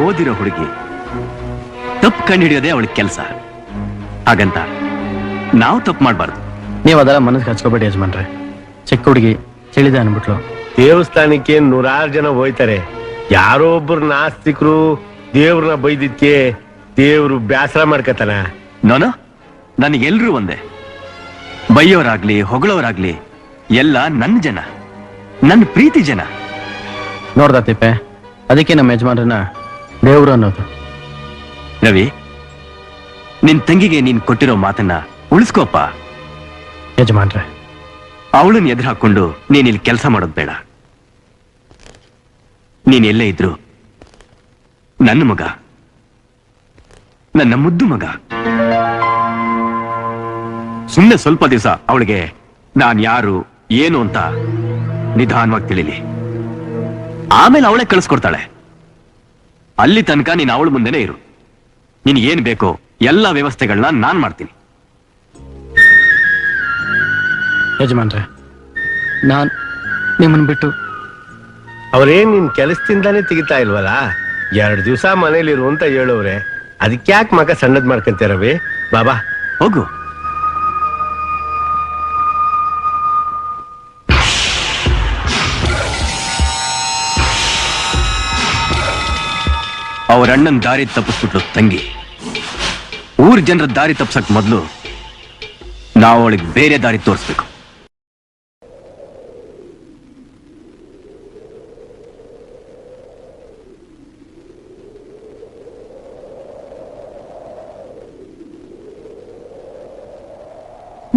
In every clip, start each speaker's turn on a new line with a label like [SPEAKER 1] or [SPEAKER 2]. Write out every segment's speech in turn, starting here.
[SPEAKER 1] ಓದಿರೋ ಹುಡುಗಿ, ತಪ್ಪು ಕಂಡು ಹಿಡಿಯೋದೇ ಅವಳಿಗೆ ಕೆಲಸ. ಹಾಗಂತ ನಾವು ತಪ್ಪು ಮಾಡಬಾರ್ದು.
[SPEAKER 2] ನೀವು ಅದೆಲ್ಲ ಮನಸ್ಸಿಗೆ ಹಚ್ಕೋಬೇಡಿ ಯಜಮಾನ್ರೆ. ಚಿಕ್ಕ ಹುಡುಗಿ ತಿಳಿದೆ ಅನ್ಬಿಟ್ಲು.
[SPEAKER 3] ದೇವಸ್ಥಾನಕ್ಕೆ 100 ಜನ ಹೋಯ್ತಾರೆ. ಯಾರೋ ಒಬ್ರು ನಾಸ್ತಿಕರು ದೇವ್ರನ್ನ ಬೈದಿದ್ಕೆ ದೇವ್ರು ಬ್ಯಾಸರ ಮಾಡ್ಕತಾನ.
[SPEAKER 1] ನೋನು ನನಗೆಲ್ರೂ ಒಂದೇ. ಬೈಯೋರಾಗ್ಲಿ ಹೊಗಳೋರಾಗ್ಲಿ ಎಲ್ಲ ನನ್ನ ಜನ, ನನ್ನ ಪ್ರೀತಿ ಜನ.
[SPEAKER 2] ನೋಡ್ದ ತಿಪ್ಪೆ, ಅದಕ್ಕೆ ನಮ್ಮ ಯಜಮಾನ್ರನ್ನ ದೇವ್ರು ಅನ್ನೋದು.
[SPEAKER 1] ರವಿ, ನಿನ್ ತಂಗಿಗೆ ನೀನ್ ಕೊಟ್ಟಿರೋ ಮಾತನ್ನ ಉಳಿಸ್ಕೋಪ.
[SPEAKER 2] ಯಜಮಾನ್ರೆ,
[SPEAKER 1] ಅವಳನ್ನ ಎದುರು ಹಾಕೊಂಡು ನೀನ್ ಇಲ್ಲಿ ಕೆಲಸ ಮಾಡೋದ್ ಬೇಡ. ನೀನ್ ಎಲ್ಲೇ ಇದ್ರು ನನ್ನ ಮಗ, ನನ್ನ ಮುದ್ದು ಮಗ. ಸುಮ್ಮನೆ ಸ್ವಲ್ಪ ದಿವಸ ಅವಳಿಗೆ ನಾನ್ ಯಾರು ಏನು ಅಂತ ನಿಧಾನವಾಗಿ ತಿಳಿಲಿ. ಆಮೇಲೆ ಅವಳೇ ಕಳಿಸ್ಕೊಡ್ತಾಳೆ. ಅಲ್ಲಿ ತನಕ ನೀನ್ ಅವಳ ಮುಂದೆನೆ ಇರು. ನಿನ್ ಏನ್ ಬೇಕೋ ಎಲ್ಲ ವ್ಯವಸ್ಥೆಗಳನ್ನ ನಾನ್ ಮಾಡ್ತೀನಿ.
[SPEAKER 2] ಯಜಮಾನ್ರೆ, ನಾನ್ ನಿಮ್ಮನ್ ಬಿಟ್ಟು
[SPEAKER 3] ಅವ್ರೇನ್ ನಿನ್ ಕೆಲಸದಿಂದಾನೇ ತೆಗಿತಾ ಇಲ್ವಲ್ಲ? 2 ದಿವಸ ಮನೇಲಿರು ಅಂತ ಹೇಳೋರೆ. ಅದಕ್ಯಾಕ್ ಮಗ ಸಣ್ಣದ್ ಮಾಡ್ಕಂತ ರವಿ? ಬಾಬಾ
[SPEAKER 1] ಹೋಗು. ಅವ್ರ ಅಣ್ಣನ್ ದಾರಿ ತಪ್ಪಿಸ್ಬಿಟ್ಲು ತಂಗಿ. ಊರ್ ಜನರ ದಾರಿ ತಪ್ಸಕ್ ಮೊದ್ಲು ನಾವು ಅವಳಿಗೆ ಬೇರೆ ದಾರಿ ತೋರಿಸ್ಬೇಕು.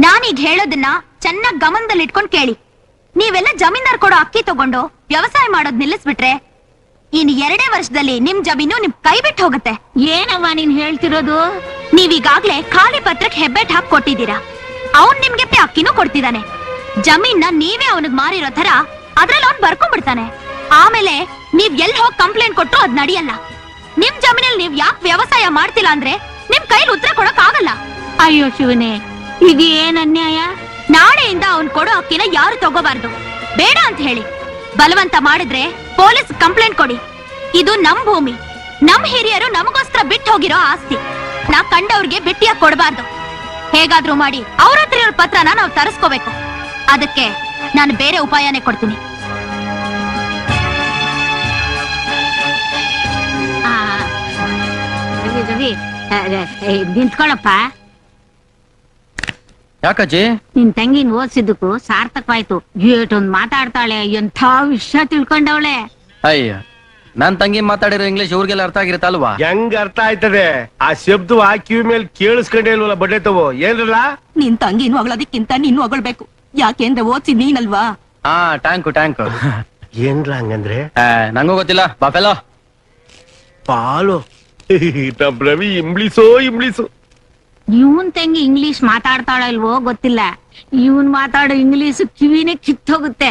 [SPEAKER 4] ನಾನೀಗ ಹೇಳೋದನ್ನ ಚೆನ್ನಾಗಿ ಗಮನದಲ್ಲಿ ಇಟ್ಕೊಂಡು ಕೇಳಿ. ನೀವೆಲ್ಲ ಜಮೀನ್ದಾರ್ ಕೊಡೋ ಅಕ್ಕಿ ತಗೊಂಡು ವ್ಯವಸಾಯ ಮಾಡೋದ್ ನಿಲ್ಲಿಸ್ಬಿಟ್ರೆ ಇನ್ನು 2 ವರ್ಷದಲ್ಲಿ ನಿಮ್ ಜಮೀನು ನಿಮ್ ಕೈ ಬಿಟ್ಟು ಹೋಗುತ್ತೆ.
[SPEAKER 5] ಏನವ್ವ ನೀನ್ ಹೇಳ್ತಿರೋದು?
[SPEAKER 4] ನೀವೀಗಾಗ್ಲೇ ಖಾಲಿ ಪತ್ರಕ್ಕೆ ಹೆಬ್ಬೆಟ್ ಹಾಕಿ ಕೊಟ್ಟಿದ್ದೀರಾ. ಅವ್ನ್ ನಿಮ್ಗೆ ಅಕ್ಕಿನೂ ಕೊಡ್ತಿದ್ದಾನೆ. ಜಮೀನ್ನ ನೀವೇ ಅವನಿಗೆ ಮಾರಿರೋ ತರ ಅದ್ರಲ್ಲಿ ಅವ್ನ್ ಬರ್ಕೊಂಡ್ಬಿಡ್ತಾನೆ. ಆಮೇಲೆ ನೀವ್ ಎಲ್ಲಿ ಹೋಗಿ ಕಂಪ್ಲೇಂಟ್ ಕೊಟ್ರು ಅದ್ ನಡೆಯಲ್ಲ. ನಿಮ್ ಜಮೀನಲ್ಲಿ ನೀವ್ ಯಾಕೆ ವ್ಯವಸಾಯ ಮಾಡ್ತಿಲ್ಲ ಅಂದ್ರೆ ನಿಮ್ ಕೈಲಿ ಉತ್ತರ ಕೊಡಕ್ ಆಗಲ್ಲ.
[SPEAKER 5] ಅಯ್ಯೋ ಶಿವನೇ, ಇದು ಏನ್ ಅನ್ಯಾಯ?
[SPEAKER 4] ನಾಳೆಯಿಂದ ಅವ್ನ್ ಕೊಡೋ ಅಕ್ಕಿನ ಯಾರು ತಗೋಬಾರ್ದು. ಬೇಡ ಅಂತ ಹೇಳಿ. ಬಲವಂತ ಮಾಡಿದ್ರೆ ಪೊಲೀಸ್ ಕಂಪ್ಲೇಂಟ್ ಕೊಡಿ. ಇದು ನಮ್ ಭೂಮಿ, ನಮ್ ಹಿರಿಯರು ನಮಗೋಸ್ಕರ ಬಿಟ್ಟು ಹೋಗಿರೋ ಆಸ್ತಿ. ನಾ ಕಂಡವ್ರಿಗೆ ಬಿಟ್ಟಿಯಾಗಿ ಕೊಡಬಾರ್ದು. ಹೇಗಾದ್ರೂ ಮಾಡಿ ಅವ್ರ ಹತ್ರ ಇರೋ ಪತ್ರನ ನಾವು ತರಿಸ್ಕೋಬೇಕು. ಅದಕ್ಕೆ ನಾನು ಬೇರೆ ಉಪಾಯನೇ ಕೊಡ್ತೀನಿ.
[SPEAKER 5] ನಿಂತ್ಕೊಳಪ್ಪ.
[SPEAKER 2] ಯಾಕಜ್ಜಿ?
[SPEAKER 5] ನಿನ್ ತಂಗಿನ ಓದಿಸಿದ್ದಕ್ಕೂ ಸಾರ್ಥಕವಾಯ್ತು. ಏಟೊಂದ್ ಮಾತಾಡ್ತಾಳೆ, ಎಂಥ ವಿಷಯ ತಿಳ್ಕೊಂಡವಳೆ.
[SPEAKER 2] ಅಯ್ಯ, ನನ್ ತಂಗಿ ಮಾತಾಡಿರೋ ಇಂಗ್ಲಿಷ್ ಇವ್ರಿಗೆಲ್ಲ ಅರ್ಥ ಆಗಿರುತ್ತಲ್ವಾ?
[SPEAKER 3] ಹೆಂಗ್ ಅರ್ಥ ಆಯ್ತದೆ? ಆ ಶಬ್ದ ಕಿವಿ ಮೇಲೆ ಕೇಳಿಸ್ಕೊಂಡೇ ಇಲ್ವಲ್ಲ ಬಡ್ಡೆ ತಗೋ. ಏನ್ರಲ್ಲ?
[SPEAKER 6] ನಿನ್ ತಂಗಿನ ಹೊಗಳೋದಕ್ಕಿಂತ ನೀನು ಹೊಗಳ್ಬೇಕು. ಯಾಕೆಂದ್ರೆ ಓದ್ಸಿ ನೀನಲ್ವಾ?
[SPEAKER 2] ಹಾ, ಟ್ಯಾಂಕು.
[SPEAKER 3] ಏನ್ರ ಹಂಗಂದ್ರೆ?
[SPEAKER 2] ನಂಗೂ ಗೊತ್ತಿಲ್ಲ. ಬಾಫೆಲೋ
[SPEAKER 3] ಪಾಲು ನಮ್ ರವಿ ಇಂಬ್ಲಿಸು.
[SPEAKER 5] ಇವನ್ ತಂಗಿ ಇಂಗ್ಲಿಷ್ ಮಾತಾಡ್ತಾಳ ಇಲ್ವೋ ಗೊತ್ತಿಲ್ಲ. ಇವನ್ ಮಾತಾಡೋ ಇಂಗ್ಲಿಷ್ ಕಿವಿನೇ ಕಿತ್ತೋಗುತ್ತೆ.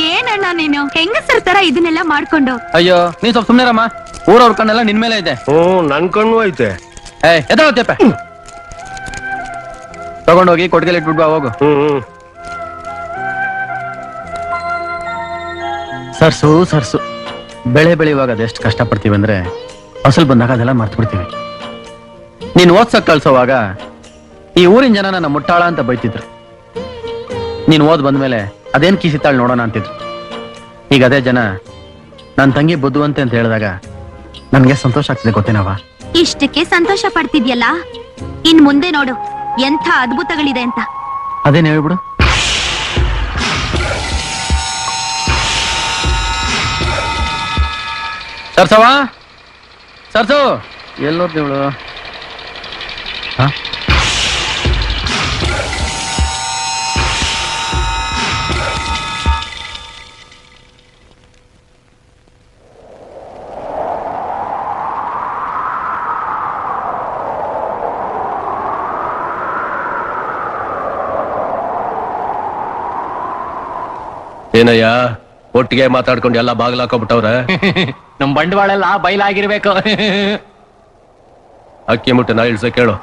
[SPEAKER 4] ಏನಣ್ಣ ನೀನು ಹೆಂಗಸರ್ ತರ ಇದನ್ನೆಲ್ಲ ಮಾಡ್ಕೊಂಡು?
[SPEAKER 2] ಅಯ್ಯೋ, ನೀನ್ ಸ್ವಲ್ಪ ಸುಮ್ನೆರಮ್ಮ. ಊರವ್ರ ಕಣ್ಣೆಲ್ಲ ನಿನ್ ಮೇಲೆ ಇದೆ.
[SPEAKER 3] ನನ್ ಕಣ್ಣು ಐತೆ.
[SPEAKER 2] ಎದಪ್ಪ ತಗೊಂಡೋಗಿ ಕೊಟ್ಟಿಗೆ ಇಟ್ಬಿಡ್ಬಾ, ಹೋಗು. ಸರ್ಸು ಬೆಳೆ ಬೆಳೆಯುವಾಗ ಅದೆಷ್ಟು ಕಷ್ಟ ಪಡ್ತೀವಿ ಅಂದ್ರೆ ಫಸಲ್ ಬಂದಾಗ ಅದೆಲ್ಲ ಮರ್ತು ಬಿಡ್ತೀವಿ. ನೀನ್ ಓದ್ಸಕ್ ಕಳ್ಸೋವಾಗ ಈ ಊರಿನ ಜನ ನನ್ನ ಮುಟ್ಟಾಳ ಅಂತ ಬೈತಿದ್ರು. ನೀನ್ ಓದ್ ಬಂದ್ಮೇಲೆ ಅದೇನ್ ಕಿಸಿತಾಳ್ ನೋಡೋಣ ಅಂತಿದ್ರು. ಈಗ ಅದೇ ಜನ ನನ್ ತಂಗಿ ಬುದ್ಧುವಂತೆ ಅಂತ ಹೇಳಿದಾಗ ನನ್ಗೆ ಸಂತೋಷ ಆಗ್ತಿದೆ. ಗೊತ್ತೇನವ?
[SPEAKER 4] ಇಷ್ಟಕ್ಕೆ ಸಂತೋಷ ಪಡ್ತಿದ್ಯಲ್ಲ, ಇನ್ ಮುಂದೆ ನೋಡು ಎಂಥ ಅದ್ಭುತಗಳಿದೆ ಅಂತ.
[SPEAKER 2] ಅದೇನ್ ಹೇಳ್ಬಿಡು. ಸರ್ಸು ಎಲ್ಲೋದ್ಯವಳು?
[SPEAKER 3] ಏನಯ್ಯ, ಒಟ್ಟಿಗೆ ಮಾತಾಡ್ಕೊಂಡು ಎಲ್ಲ ಬಾಗ್ಲಾಕೊಂಡ್ಬಿಟ್ಟವ್ರೆ.
[SPEAKER 2] ನಮ್ ಬಂಡವಾಳ ಎಲ್ಲ ಬಯಲಾಗಿರ್ಬೇಕು.
[SPEAKER 3] ಅಕ್ಕಿ ಮುಟ್ಟೆ ನಾ ಇಳ್ಸ ಕೇಳು.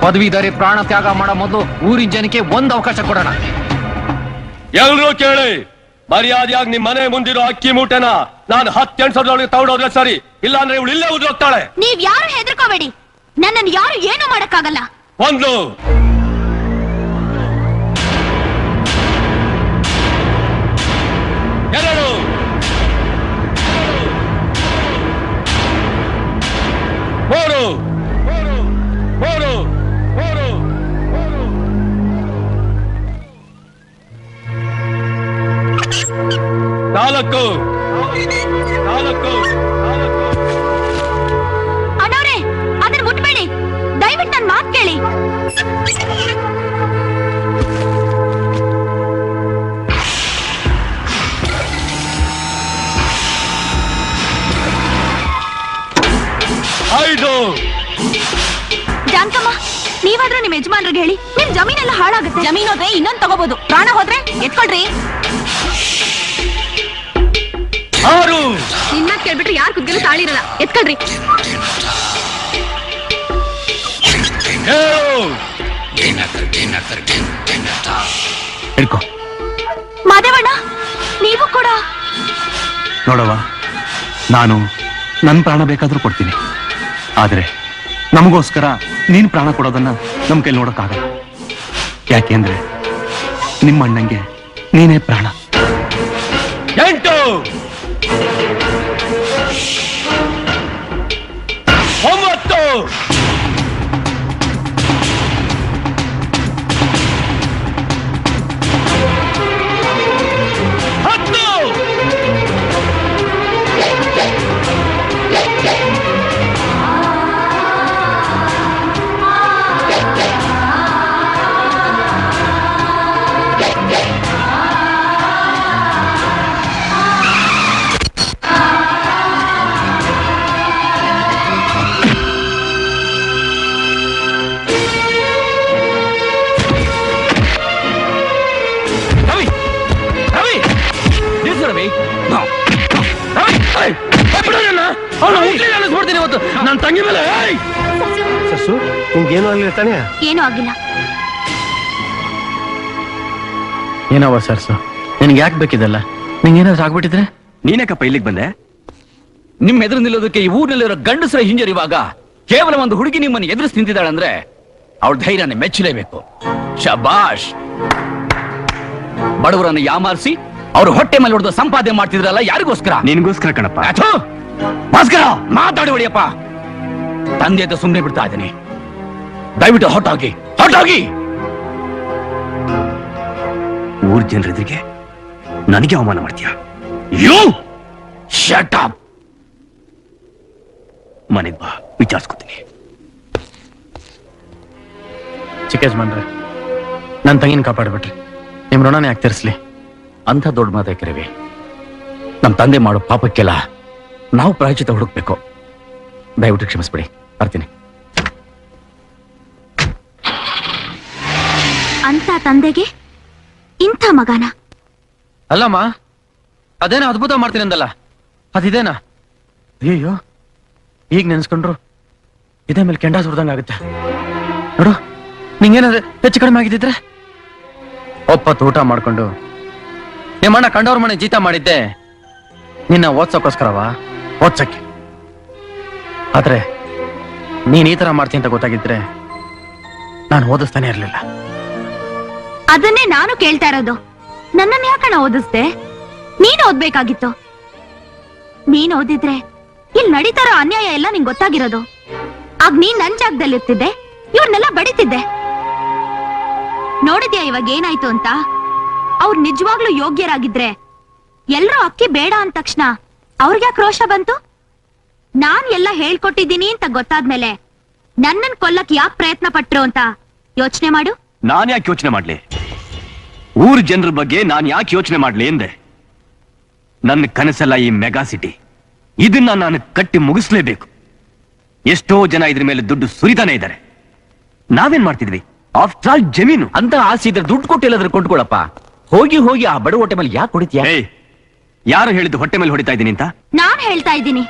[SPEAKER 2] ಪದವೀಧರಿ ಪ್ರಾಣ ತ್ಯಾಗ ಮಾಡೋ ಮೊದಲು ಊರಿನ ಜನಕ್ಕೆ ಒಂದು ಅವಕಾಶ ಕೊಡೋಣ.
[SPEAKER 7] ಎಲ್ರೂ ಕೇಳಿ, ಮರ್ಯಾದೆಯಾಗಿ ನಿಮ್ ಮನೆ ಮುಂದಿರೋ ಅಕ್ಕಿ ಮೂಟೆನ ನಾನು 10 ಎಣ್ಸೋದ್ರೊಳಗೆ ತಗೊಂಡೋದ್ರೆ ಸರಿ, ಇಲ್ಲಾಂದ್ರೆ ಇವಳು ಇಲ್ಲೇ ಉದ್ರೋಗ್ತಾಳೆ.
[SPEAKER 4] ನೀವ್ ಯಾರು ಹೆದರ್ಕೋಬೇಡಿ, ನನ್ನನ್ನು ಯಾರು ಏನು ಮಾಡಕ್ಕಾಗಲ್ಲ.
[SPEAKER 7] ಒಂದು ಎರಡು ಮೂರು ಮೂರು ಮೂರು ಮೂರು ನಾಲ್ಕು ನಾಲ್ಕು ನಾಲ್ಕು.
[SPEAKER 4] ಅಣ್ಣವ್ರೆ, ಅದನ್ನ ಮುಟ್ಬೇಡಿ, ದಯವಿಟ್ಟು ನನ್ ಮಾತು ಕೇಳಿ.
[SPEAKER 7] ಐದು.
[SPEAKER 4] ಜಾನ್ಕಮ್ಮ, ನೀವಾದ್ರೂ ನಿಮ್ ಯಜಮಾನ್ರಿಗೆ ಹೇಳಿ, ನಿಮ್ ಜಮೀನೆಲ್ಲ ಹಾಳಾಗುತ್ತೆ.
[SPEAKER 6] ಜಮೀನ್ ಹೋದ್ರೆ ಇನ್ನೊಂದ್ ತಗೋಬಹುದು, ಪ್ರಾಣ ಹೋದ್ರೆ ಎತ್ಕೊಳ್ರಿ.
[SPEAKER 7] ಆರು.
[SPEAKER 4] ನಿನ್ನ ಕೇಳ್ಬಿಟ್ರೆ ಯಾರು ಕುದ್ಗಲು ತಾಳಿರಲ್ಲ, ಎತ್ಕೊಳ್ರಿ.
[SPEAKER 7] ಏಳು.
[SPEAKER 2] ಹಿಡ್ಕೊ.
[SPEAKER 4] ಮಾದೇವಣ್ಣ, ನೀವು ಕೂಡ.
[SPEAKER 1] ನೋಡವ್ವ, ನಾನು ನನ್ನ ಪ್ರಾಣ ಬೇಕಾದ್ರೂ ಕೊಡ್ತೀನಿ, ಆದ್ರೆ ನಮಗೋಸ್ಕರ ನೀನ್ ಪ್ರಾಣ ಕೊಡೋದನ್ನ ನಮ್ ಕೈಲಿ ನೋಡಕ್ಕಾಗಲ್ಲ. ಯಾಕೆಂದ್ರೆ ನಿಮ್ಮ ಅಣ್ಣಂಗೆ ನೀನೇ ಪ್ರಾಣ.
[SPEAKER 7] ಎಂಟು. ಒಂಬತ್ತು. ಹತ್ತು.
[SPEAKER 2] ರವಿ, ರವಿ, ನಿಲ್ಸು ರವಿ. ನೋಡ್ತೀನಿ ಇವತ್ತು ನನ್ನ ತಂಗಿ ಮೇಲೆ.
[SPEAKER 3] ಸಸ್ಸು, ನಿಮ್ಗೇನು ಆಗ್ಲಿಲ್ಲ ತಾನೇ?
[SPEAKER 4] ಏನೂ ಆಗಿಲ್ಲ.
[SPEAKER 2] ಏನವ ಸರ್ಸು, ನಿನ್ಗೆ ಯಾಕೆ ಬೇಕಿದಲ್ಲ? ನಿಂಗೆ ಏನಾದ್ರು ಆಗ್ಬಿಟ್ಟಿದ್ರೆ?
[SPEAKER 1] ನೀನೇಕಪ್ಪ ಇಲ್ಲಿಗೆ ಬಂದೆ?
[SPEAKER 2] ನಿಮ್ ಎದುರು ನಿಲ್ಲೋದಕ್ಕೆ ಈ ಊರಿನಲ್ಲಿರೋ ಗಂಡಸರ ಹಿಂಜರಿವಾಗ ಕೇವಲ ಒಂದು ಹುಡುಗಿ ನಿಮ್ಮನ್ನು ಎದುರಿಸಿ ನಿಂತಿದ್ದಾಳಂದ್ರೆ ಅವಳ ಧೈರ್ಯನ ಮೆಚ್ಚಲೇಬೇಕು. ಶಬಾಷ್. ಬಡವರನ್ನ ಯಾಮಾರಿಸಿ ಅವ್ರ ಹೊಟ್ಟೆ ಮೇಲೆ ಹೊಡೆದು ಸಂಪಾದನೆ ಮಾಡ್ತಿದ್ರಲ್ಲ, ಯಾರಿಗೋಸ್ಕರ?
[SPEAKER 1] ನಿನ್ಗೋಸ್ಕರ ಕಣಪ್ಪ.
[SPEAKER 2] ಅಥು, ಭಾಸ್ಕರ, ಮಾತಾಡಿ ಹೊಡಿಯಪ್ಪ. ತಂದೆ ಅಂತ ಸುಮ್ಮನೆ ಬಿಡ್ತಾ ಇದ್ದೀನಿ, ದಯವಿಟ್ಟು ಹೊಟ್ಟೋಗಿ, ಹೊಟ್ಟೋಗಿ.
[SPEAKER 1] ಊರ್ ಜನರೆದುರಿಗೆ ನನಗೆ ಅವಮಾನ ಮಾಡ್ತೀಯ?
[SPEAKER 2] You shut up.
[SPEAKER 1] ಮನೆಗ್ ಬಾ, ವಿಚಾರಿಸ್ಕೊತೀನಿ.
[SPEAKER 2] ಚಿಕ್ಕ ಯಜಮಾನ್ರೆ, ನನ್ನ ತಂಗಿನ ಕಾಪಾಡ್ಬಿಟ್ರಿ, ನಿಮ್ ಋಣನೇ ಯಾಕೆ ತೀರಿಸ್ಲಿ? ಅಂಥ ದೊಡ್ಡ ಮಾತೇ ರವಿ. ನಮ್ ತಂದೆ ಮಾಡೋ ಪಾಪಕ್ಕೆಲ್ಲ ನಾವು ಪ್ರಾಯಶ್ಚಿತ್ತ ಹುಡುಕ್ಬೇಕು. ದಯವಿಟ್ಟು ಕ್ಷಮಿಸ್ಬಿಡಿ, ಬರ್ತೀನಿ.
[SPEAKER 4] ಅಂತ ತಂದೆಗೆ ಇಂಥ ಮಗನ?
[SPEAKER 2] ಅಲ್ಲಮ್ಮ, ಅದೇನೋ ಅದ್ಭುತ ಮಾಡ್ತೀನಿ ಅಂದಲ್ಲ, ಅದಿದೇನಾ? ಅಯ್ಯೋ, ಈಗ ನೆನ್ಸ್ಕೊಂಡ್ರು ಇದೇ ಮೇಲೆ ಕೆಂಡ ಸುಡ್ದಂಗಾಗುತ್ತೆ ನೋಡು. ನಿಂಗೇನಾದ್ರೆ ಹೆಚ್ಚು ಕಡಿಮೆ ಆಗಿದ್ದಿದ್ರೆ ಒಪ್ಪತ್ತು ಊಟ ಮಾಡ್ಕೊಂಡು ನಿಮ್ಮಣ್ಣ ಕಂಡವ್ರ ಮನೆ ಜೀತ ಮಾಡಿದ್ದೆ ನಿನ್ನ ಓದ್ಸೋಕ್ಕೋಸ್ಕರವಾ? ಓದ್ಸಕ್ಕೆ. ಆದ್ರೆ ನೀನ್ ಈ ತರ ಮಾಡ್ತೀನಿ ಅಂತ ಗೊತ್ತಾಗಿದ್ರೆ ನಾನು ಓದಿಸ್ತಾನೆ ಇರ್ಲಿಲ್ಲ.
[SPEAKER 4] ಅದನ್ನೇ ನಾನು ಕೇಳ್ತಾ ಇರೋದು. ನನ್ನನ್ನು ಯಾಕಣ್ಣ ಓದಿಸ್ದೆ? ನೀನ್ ಓದ್ಬೇಕಾಗಿತ್ತು. ನೀನ್ ಓದಿದ್ರೆ ಇಲ್ಲಿ ನಡೀತಾರೋ ಅನ್ಯಾಯ ಎಲ್ಲ ನಿಂಗೆ ಗೊತ್ತಾಗಿರೋದು. ಆಗ ನೀನ್ ನನ್ ಜಾಗದಲ್ಲಿ ಇರ್ತಿದ್ದೆ, ಇವ್ರನ್ನೆಲ್ಲ ಬಡಿತಿದ್ದೆ. ನೋಡಿದ್ಯಾ ಇವಾಗ ಏನಾಯ್ತು ಅಂತ? ಅವ್ರು ನಿಜವಾಗ್ಲೂ ಯೋಗ್ಯರಾಗಿದ್ರೆ ಎಲ್ರೂ ಅಕ್ಕಿ ಬೇಡ ಅಂದ ತಕ್ಷಣ ಅವ್ರಿಗ್ಯಾಕೆ ರೋಷ ಬಂತು? ನಾನ್ ಎಲ್ಲ ಹೇಳ್ಕೊಟ್ಟಿದ್ದೀನಿ ಅಂತ ಗೊತ್ತಾದ್ಮೇಲೆ ನನ್ನನ್ ಕೊಲ್ಲಕ್ ಯಾಕೆ ಪ್ರಯತ್ನ ಪಟ್ರು ಅಂತ ಯೋಚನೆ ಮಾಡು.
[SPEAKER 1] ನಾನ್ ಯಾಕೆ ಯೋಚನೆ ಮಾಡ್ಲಿ? ಊರ್ ಜನರ ಬಗ್ಗೆ ನಾನ್ ಯಾಕೆ ಯೋಚನೆ ಮಾಡ್ಲಿ ಎಂದೆ. ನನ್ನ ಕನಸೆಲ್ಲ ಈ ಮೆಗಾ ಸಿಟಿ. ಇದನ್ನ ನಾನು ಕಟ್ಟಿ ಮುಗಿಸ್ಲೇಬೇಕು. ಎಷ್ಟೋ ಜನ ಇದ್ರ ಮೇಲೆ ದುಡ್ಡು ಸುರಿತಾನೆ ಇದ್ದಾರೆ. ನಾವೇನ್ ಮಾಡ್ತಿದ್ವಿ? ಆಫ್ಟರ್ ಆಲ್ ಜಮೀನು.
[SPEAKER 2] ಅಂತ ಆಸೆ ಇದ್ರೆ ದುಡ್ಡು ಕೊಟ್ಟಿಲ್ಲದ್ರೆ ಕೊಂಡ್ಕೊಳಪ್ಪ. ಹೋಗಿ ಹೋಗಿ ಆ ಬಡ ಹೊಟ್ಟೆ ಮೇಲೆ ಯಾಕೆ ಹೊಡಿತೀಯ?
[SPEAKER 1] ಏಯ್, ಯಾರು ಹೇಳಿದ್ದು ಹೊಟ್ಟೆ ಮೇಲೆ ಹೊಡಿತಾ ಇದ್ದೀನಿ ಅಂತ?
[SPEAKER 4] ನಾನ್ ಹೇಳ್ತಾ ಇದ್ದೀನಿ.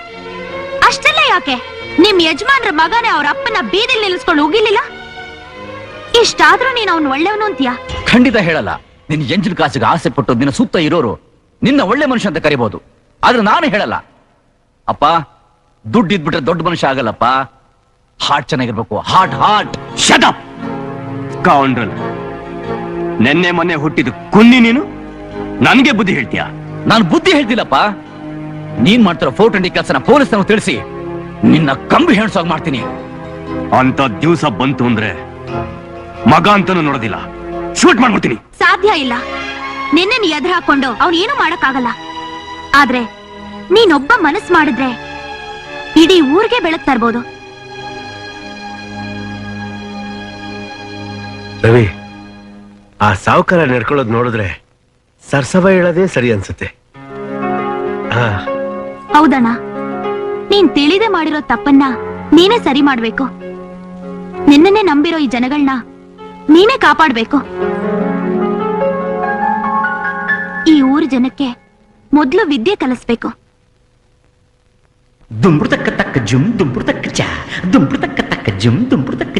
[SPEAKER 4] ಅಷ್ಟೆಲ್ಲ ಯಾಕೆ? ನಿಮ್ ಯಜಮಾನ್ರ ಮಗನೇ ಅವ್ರ ಅಪ್ಪನ ಬೀದಿಲ್ ನಿಲ್ಲಿಸ್ಕೊಂಡು ಹೋಗಿರ್ಲಿಲ್ಲ? ಇಷ್ಟಾದ್ರೂ ನೀನ್ ಅವ್ನ್ ಒಳ್ಳೆಯವನು ಅಂತೀಯಾ?
[SPEAKER 8] ಖಂಡಿತ ಹೇಳಲ್ಲ. ನಿನ್ನ ಎಂಜಿನ ಕಾಸಿಗೆ ಆಸೆ ಪಟ್ಟು ನಿನ್ನ ಸುತ್ತ ಇರೋರು ನಿನ್ನ ಒಳ್ಳೆ ಮನುಷ್ಯ ಅಂತ ಕರಿಬಹುದು, ಆದ್ರೆ ನಾನು ಹೇಳಲ್ಲ. ಅಪ್ಪ, ದುಡ್ಡು ಇದ್ಬಿಟ್ರೆ ದೊಡ್ಡ ಮನುಷ್ಯ ಆಗಲ್ಲಪ್ಪ. ಹಾರ್ಟ್ ಚೆನ್ನಾಗಿರ್ಬೇಕು. ಹಾರ್ಟ್.
[SPEAKER 1] Shut up scoundrel. ನೆನ್ನೆ ಮೊನ್ನೆ ಹುಟ್ಟಿದ ಕುನ್ನಿ ನೀನು ನನ್ಗೆ ಬುದ್ಧಿ ಹೇಳ್ತೀಯ?
[SPEAKER 8] ನಾನು ಬುದ್ಧಿ ಹೇಳ್ತಿಲ್ಲಪ್ಪ. ನೀನ್ ಮಾಡ್ತಿರೋ 420 ಕೆಲಸನ ಪೊಲೀಸ್ನವ್ರು ತಿಳಿಸಿ ನಿನ್ನ ಕಂಬಿ ಹೆಣ್ಸೋಗ್ ಮಾಡ್ತೀನಿ.
[SPEAKER 1] ಅಂತ ದಿವಸ ಬಂತು ಅಂದ್ರೆ ಮಗ ಅಂತಾನು ನೋಡೋದಿಲ್ಲ, ಶೂಟ್ ಮಾಡ್ಬಿಡ್ತೀನಿ.
[SPEAKER 4] ಸಾಧ್ಯ ಇಲ್ಲ. ನಿನ್ನ ಎದುರು ಹಾಕೊಂಡು ಅವ್ನು ಏನು ಮಾಡಕ್ಕಾಗಲ್ಲ. ಆದ್ರೆ ನೀನೊಬ್ಬ ಮನಸ್ ಮಾಡಿದ್ರೆ ಇಡೀ ಊರಿಗೆ ಬೆಳಕ್ ತರ್ಬೋದು.
[SPEAKER 3] ರವಿ, ಆ ಸಾವುಕಾರ ನಡ್ಕೊಳ್ಳೋದು ನೋಡಿದ್ರೆ ಸರ್ಸವ ಹೇಳೋದೇ ಸರಿ ಅನ್ಸುತ್ತೆ. ಹಾ,
[SPEAKER 4] ಹೌದಣ್ಣ, ನೀನ್ ತಿಳಿದೆ ಮಾಡಿರೋ ತಪ್ಪನ್ನ ನೀನೇ ಸರಿ ಮಾಡ್ಬೇಕು. ನಿನ್ನನ್ನೇ ನಂಬಿರೋ ಈ ಜನಗಳನ್ನ ನೀನೇ ಕಾಪಾಡ್ಬೇಕು. ಈ ಊರ ಜನಕ್ಕೆ ಮೊದ್ಲು ವಿದ್ಯೆ ಕಲಿಸ್ಬೇಕು.
[SPEAKER 9] ದುಂಬುರ್ತಕ್ಕ ತಕ್ಕ ಜುಮ್ ದುಂಬುರ್ತಕ್ಕ ಚಾ ದುಂಬುರ್ತಕ್ಕ ತಕ್ಕ ಜುಮ್ ದುಂಬುರ್ತಕ್ಕ